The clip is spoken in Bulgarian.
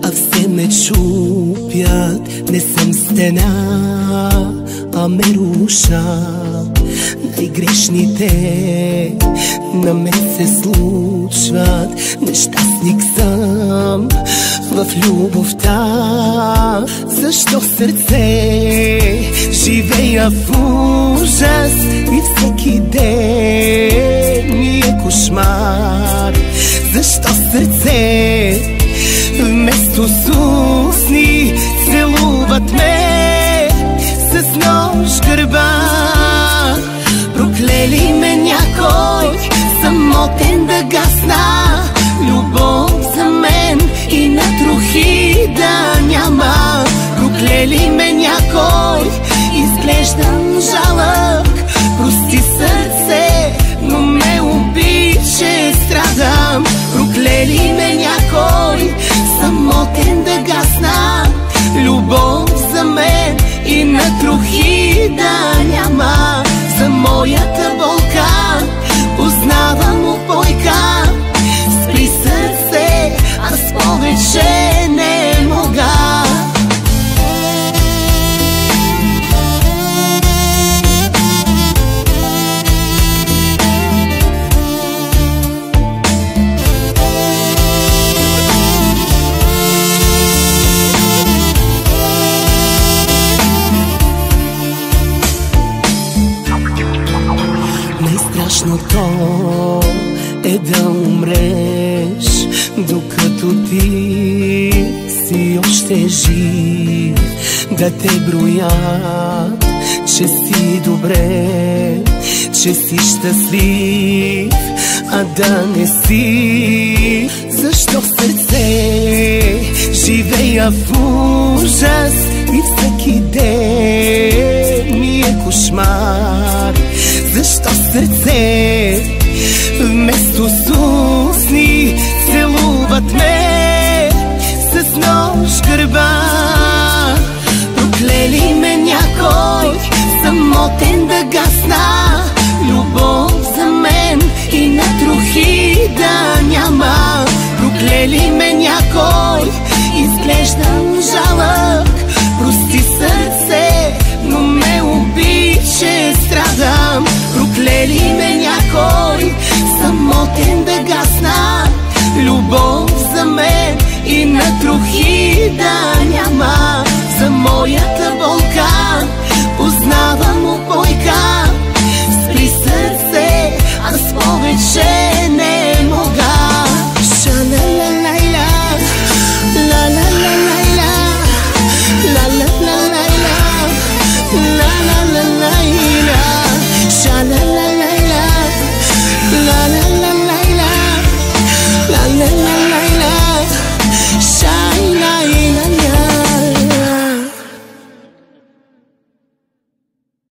а все ме чупят. Не съм стена, а ме рушат. Най-грешните на мен се случват. Нещастник съм в любовта. Защо сърце живея в ужас и всеки ден ми е кошмар? Защо сърце вместо с устни целуват ме с нож гърба? Проклели ме някой самотен да гасна, любов за мен и на трохи да няма. Проклели ме някой, изглеждам жалък, прости сърце, но ме обича, страдам. Проклели ме някой самотен да гасна, любов за мен и на трохи да няма. За моята болка познавам упойка. Спри сърце, аз повече не мога. Най-страшното е да умреш, докато ти си още жив. Да те броят, че си добре, че си щастлив, а да не си. Защо сърце живея в ужас и всеки ден ми е кошмар? Защо сърце вместо с устни целуват ме с нож гърба? Проклели ме някой самотен да гасна, любов за мен и на трохи да няма. Проклели ме някой, изглеждам жалък, прости сърце, но ме обича, страдам. Проклели ме някой самотен да гасна, любов за мен и на трохи да няма. За моята